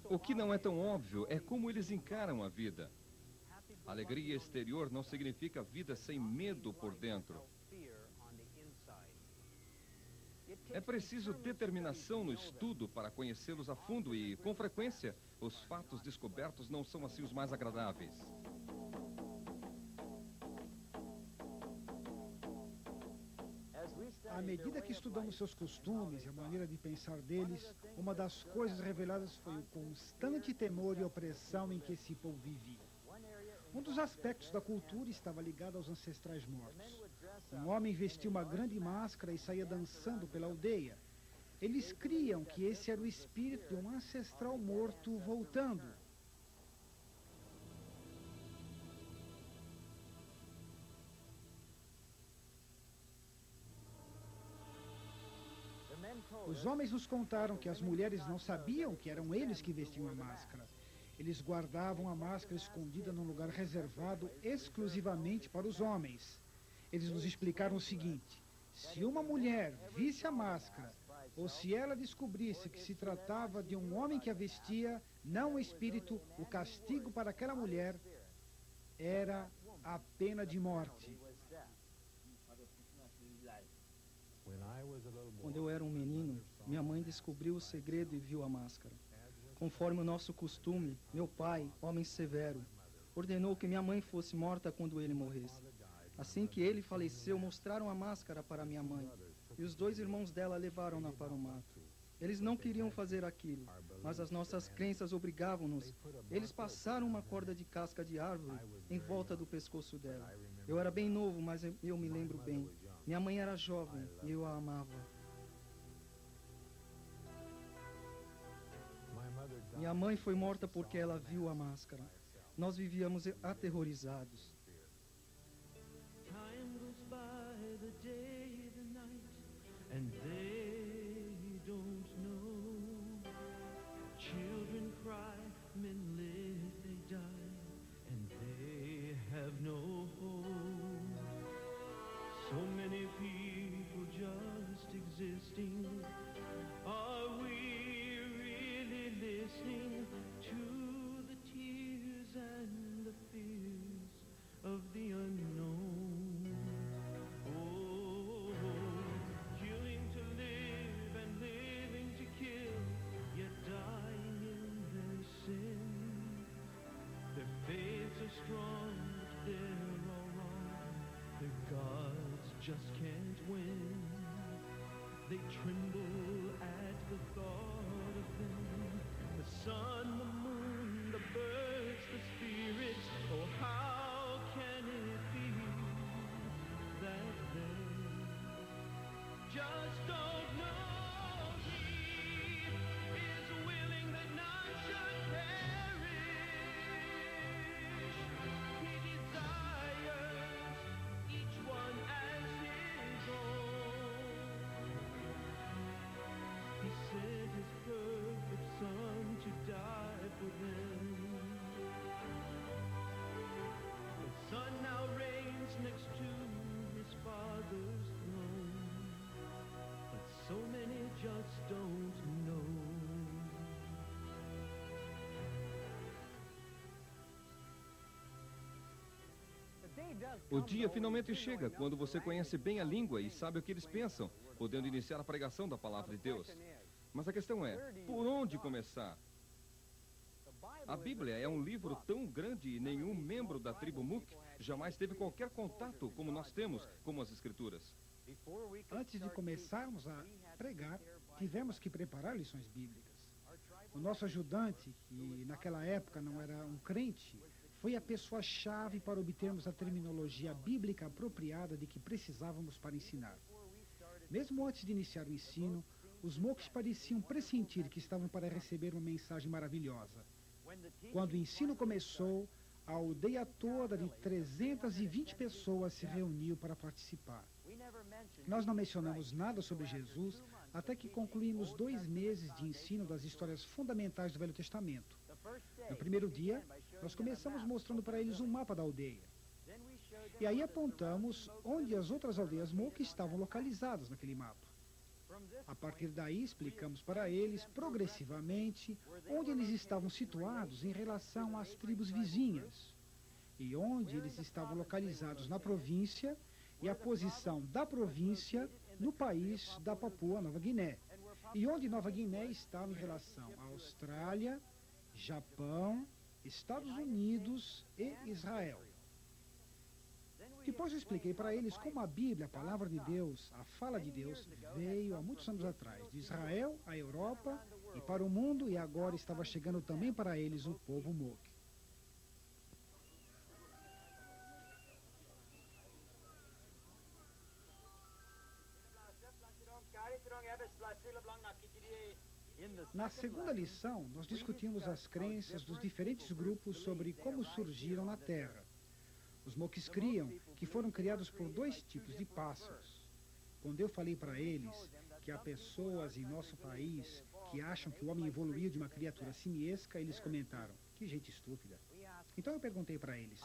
O que não é tão óbvio é como eles encaram a vida. Alegria exterior não significa vida sem medo por dentro. É preciso determinação no estudo para conhecê-los a fundo e, com frequência, os fatos descobertos não são assim os mais agradáveis. À medida que estudamos seus costumes e a maneira de pensar deles, uma das coisas reveladas foi o constante temor e opressão em que esse povo vivia. Um dos aspectos da cultura estava ligado aos ancestrais mortos. Um homem vestia uma grande máscara e saía dançando pela aldeia. Eles criam que esse era o espírito de um ancestral morto voltando. Os homens nos contaram que as mulheres não sabiam que eram eles que vestiam a máscara. Eles guardavam a máscara escondida num lugar reservado exclusivamente para os homens. Eles nos explicaram o seguinte: se uma mulher visse a máscara, ou se ela descobrisse que se tratava de um homem que a vestia, não o espírito, o castigo para aquela mulher era a pena de morte. Quando eu era um menino, minha mãe descobriu o segredo e viu a máscara. Conforme o nosso costume, meu pai, homem severo, ordenou que minha mãe fosse morta quando ele morresse. Assim que ele faleceu, mostraram a máscara para minha mãe, e os 2 irmãos dela levaram-na para o mato. Eles não queriam fazer aquilo, mas as nossas crenças obrigavam-nos. Eles passaram uma corda de casca de árvore em volta do pescoço dela. Eu era bem novo, mas eu me lembro bem. Minha mãe era jovem e eu a amava. Minha mãe foi morta porque ela viu a máscara. Nós vivíamos aterrorizados. Time goes by, the day, the night, and they don't know. Children cry, men live, they die, and they have no hope. So many people just existing. Are we really listening to the tears and the fears of the unknown? Oh, killing to live and living to kill, yet dying in their sin. Their faiths are strong, but they're all wrong. Their gods just can't win. They tremble at the thought of them. The sun, the moon, the birds, the spirits. Oh, how can it be that they just don't know? He is willing that none should perish. He desires each one as his own. He sent his perfect son to die for them. The son now reigns next to his father's throne, but so many just don't know. O dia finalmente chega quando você conhece bem a língua e sabe o que eles pensam, podendo iniciar a pregação da palavra de Deus. Mas a questão é, por onde começar? A Bíblia é um livro tão grande e nenhum membro da tribo Muk jamais teve qualquer contato como nós temos com as Escrituras. Antes de começarmos a pregar, tivemos que preparar lições bíblicas. O nosso ajudante, que naquela época não era um crente, foi a pessoa-chave para obtermos a terminologia bíblica apropriada de que precisávamos para ensinar. Mesmo antes de iniciar o ensino, os Moks pareciam pressentir que estavam para receber uma mensagem maravilhosa. Quando o ensino começou, a aldeia toda de 320 pessoas se reuniu para participar. Nós não mencionamos nada sobre Jesus até que concluímos 2 meses de ensino das histórias fundamentais do Velho Testamento. No primeiro dia, nós começamos mostrando para eles um mapa da aldeia. E aí apontamos onde as outras aldeias Mok estavam localizadas naquele mapa. A partir daí, explicamos para eles, progressivamente, onde eles estavam situados em relação às tribos vizinhas e onde eles estavam localizados na província e a posição da província no país da Papua Nova Guiné e onde Nova Guiné estava em relação à Austrália, Japão, Estados Unidos e Israel. Depois eu expliquei para eles como a Bíblia, a palavra de Deus, a fala de Deus, veio há muitos anos atrás, de Israel à Europa e para o mundo, e agora estava chegando também para eles o povo Mook. Na segunda lição, nós discutimos as crenças dos diferentes grupos sobre como surgiram na Terra. Os Moks criam que foram criados por dois tipos de pássaros. Quando eu falei para eles que há pessoas em nosso país que acham que o homem evoluiu de uma criatura simiesca, eles comentaram, que gente estúpida. Então eu perguntei para eles,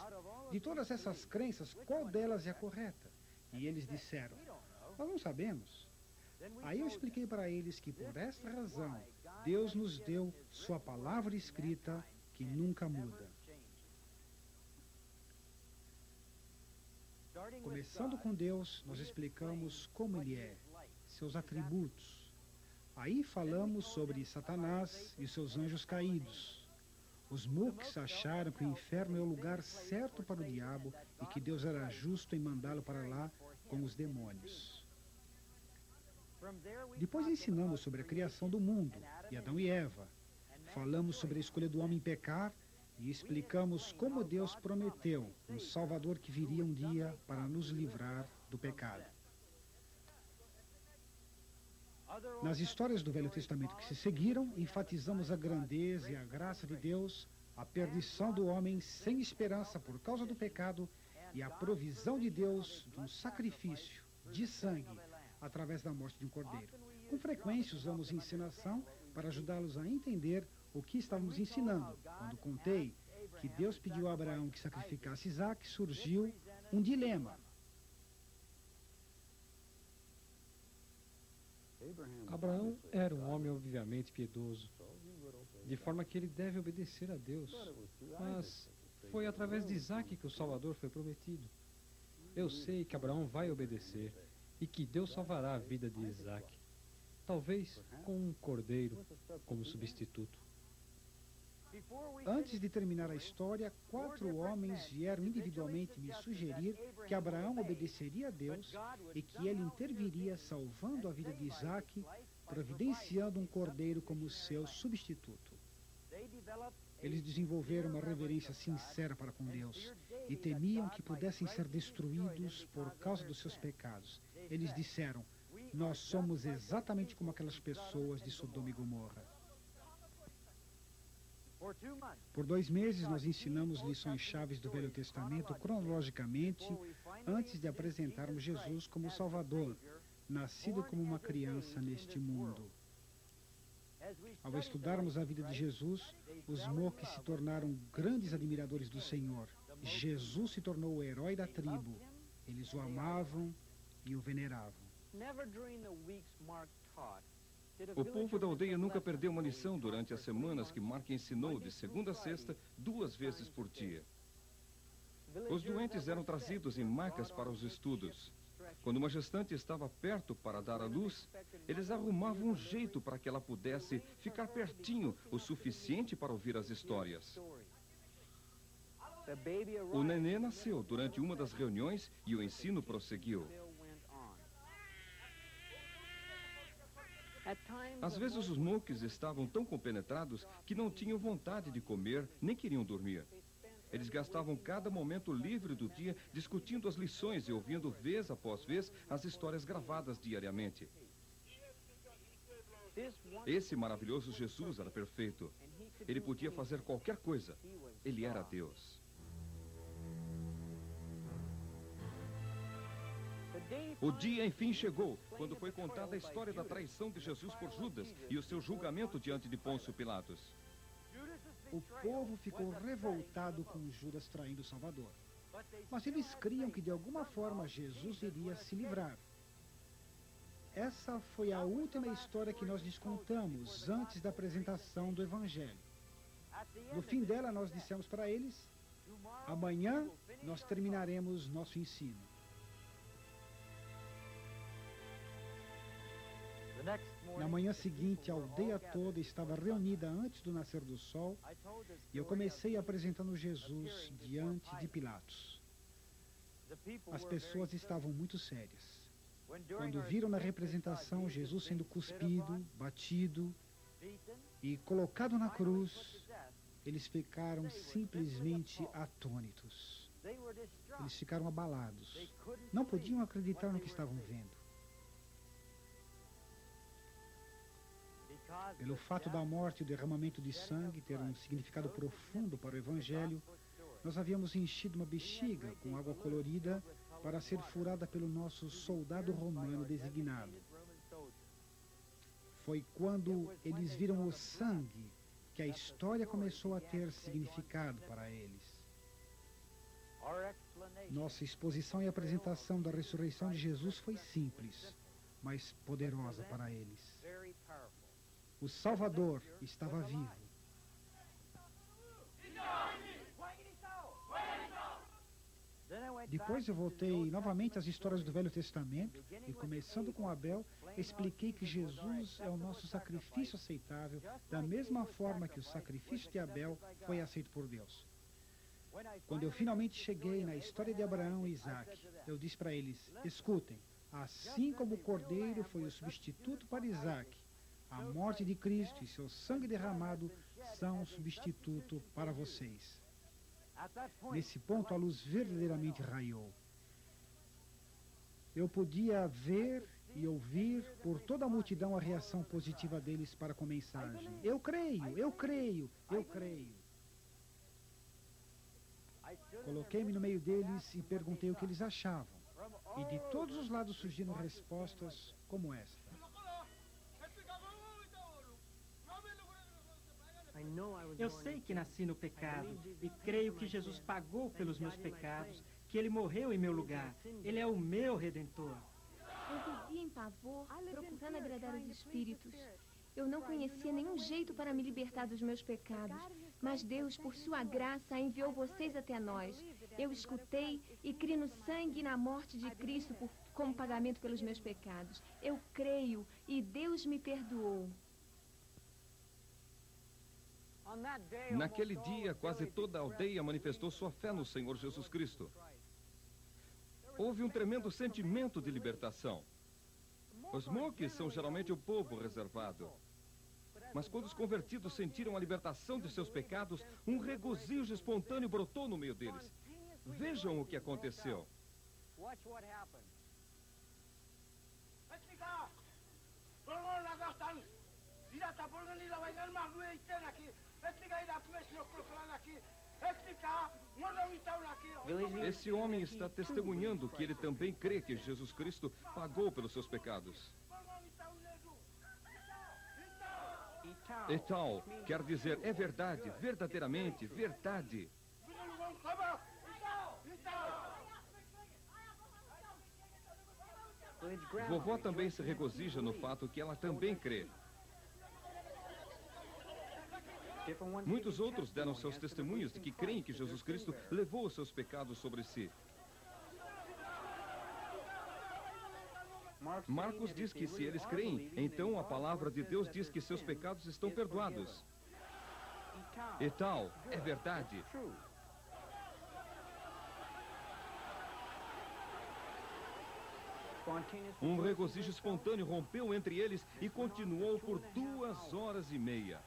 de todas essas crenças, qual delas é a correta? E eles disseram, nós não sabemos. Aí eu expliquei para eles que por esta razão, Deus nos deu sua palavra escrita que nunca muda. Começando com Deus, nós explicamos como Ele é, seus atributos. Aí falamos sobre Satanás e seus anjos caídos. Os Mooks acharam que o inferno é o lugar certo para o diabo e que Deus era justo em mandá-lo para lá com os demônios. Depois ensinamos sobre a criação do mundo e Adão e Eva. Falamos sobre a escolha do homem pecar e explicamos como Deus prometeu um Salvador que viria um dia para nos livrar do pecado. Nas histórias do Velho Testamento que se seguiram, enfatizamos a grandeza e a graça de Deus, a perdição do homem sem esperança por causa do pecado e a provisão de Deus de um sacrifício de sangue através da morte de um cordeiro. Com frequência usamos encenação para ajudá-los a entender o que estávamos ensinando. Quando contei que Deus pediu a Abraão que sacrificasse Isaac, surgiu um dilema. Abraão era um homem obviamente piedoso, de forma que ele deve obedecer a Deus. Mas foi através de Isaac que o Salvador foi prometido. Eu sei que Abraão vai obedecer e que Deus salvará a vida de Isaac, talvez com um cordeiro como substituto. Antes de terminar a história, 4 homens vieram individualmente me sugerir que Abraão obedeceria a Deus e que ele interviria salvando a vida de Isaac, providenciando um cordeiro como seu substituto. Eles desenvolveram uma reverência sincera para com Deus e temiam que pudessem ser destruídos por causa dos seus pecados. Eles disseram, nós somos exatamente como aquelas pessoas de Sodoma e Gomorra. Por 2 meses, nós ensinamos lições chaves do Velho Testamento cronologicamente, antes de apresentarmos Jesus como Salvador, nascido como uma criança neste mundo. Ao estudarmos a vida de Jesus, os Mooks se tornaram grandes admiradores do Senhor. Jesus se tornou o herói da tribo. Eles o amavam e o veneravam. O povo da aldeia nunca perdeu uma lição durante as semanas que Mark ensinou de segunda a sexta, 2 vezes por dia. Os doentes eram trazidos em macas para os estudos. Quando uma gestante estava perto para dar à luz, eles arrumavam um jeito para que ela pudesse ficar pertinho o suficiente para ouvir as histórias. O nenê nasceu durante uma das reuniões e o ensino prosseguiu. Às vezes os Mooks estavam tão compenetrados que não tinham vontade de comer nem queriam dormir. Eles gastavam cada momento livre do dia discutindo as lições e ouvindo vez após vez as histórias gravadas diariamente. Esse maravilhoso Jesus era perfeito. Ele podia fazer qualquer coisa. Ele era Deus. O dia, enfim, chegou, quando foi contada a história da traição de Jesus por Judas e o seu julgamento diante de Pôncio Pilatos. O povo ficou revoltado com Judas traindo o Salvador. Mas eles criam que de alguma forma Jesus iria se livrar. essa foi a última história que nós lhes contamos antes da apresentação do Evangelho. No fim dela, nós dissemos para eles: amanhã nós terminaremos nosso ensino. Na manhã seguinte, a aldeia toda estava reunida antes do nascer do sol e eu comecei apresentando Jesus diante de Pilatos. As pessoas estavam muito sérias. Quando viram na representação Jesus sendo cuspido, batido e colocado na cruz, eles ficaram simplesmente atônitos. Eles ficaram abalados. Não podiam acreditar no que estavam vendo. Pelo fato da morte e o derramamento de sangue ter um significado profundo para o Evangelho, nós havíamos enchido uma bexiga com água colorida para ser furada pelo nosso soldado romano designado. Foi quando eles viram o sangue que a história começou a ter significado para eles. Nossa exposição e apresentação da ressurreição de Jesus foi simples, mas poderosa para eles. O Salvador estava vivo. Depois eu voltei novamente às histórias do Velho Testamento e, começando com Abel, expliquei que Jesus é o nosso sacrifício aceitável, da mesma forma que o sacrifício de Abel foi aceito por Deus. Quando eu finalmente cheguei na história de Abraão e Isaac, eu disse para eles: escutem, assim como o cordeiro foi o substituto para Isaac, a morte de Cristo e seu sangue derramado são um substituto para vocês. Nesse ponto, a luz verdadeiramente raiou. Eu podia ver e ouvir por toda a multidão a reação positiva deles para com a mensagem. Eu creio, eu creio, eu creio. Coloquei-me no meio deles e perguntei o que eles achavam. E de todos os lados surgiram respostas como esta. Eu sei que nasci no pecado e creio que Jesus pagou pelos meus pecados, que Ele morreu em meu lugar. Ele é o meu Redentor. Eu vivia em pavor, procurando agradar os espíritos. Eu não conhecia nenhum jeito para me libertar dos meus pecados, mas Deus, por sua graça, enviou vocês até nós. Eu escutei e criei no sangue e na morte de Cristo como pagamento pelos meus pecados. Eu creio e Deus me perdoou. Naquele dia, quase toda a aldeia manifestou sua fé no Senhor Jesus Cristo. Houve um tremendo sentimento de libertação. Os monks são geralmente o povo reservado. Mas quando os convertidos sentiram a libertação de seus pecados, um regozijo espontâneo brotou no meio deles. Vejam o que aconteceu. Esse homem está testemunhando que ele também crê que Jesus Cristo pagou pelos seus pecados. Etal quer dizer é verdade, verdadeiramente, verdade. Vovó também se regozija no fato que ela também crê. Muitos outros deram seus testemunhos de que creem que Jesus Cristo levou os seus pecados sobre si. Marcos diz que se eles creem, então a palavra de Deus diz que seus pecados estão perdoados. E tal, é verdade. Um regozijo espontâneo rompeu entre eles e continuou por 2 horas e meia.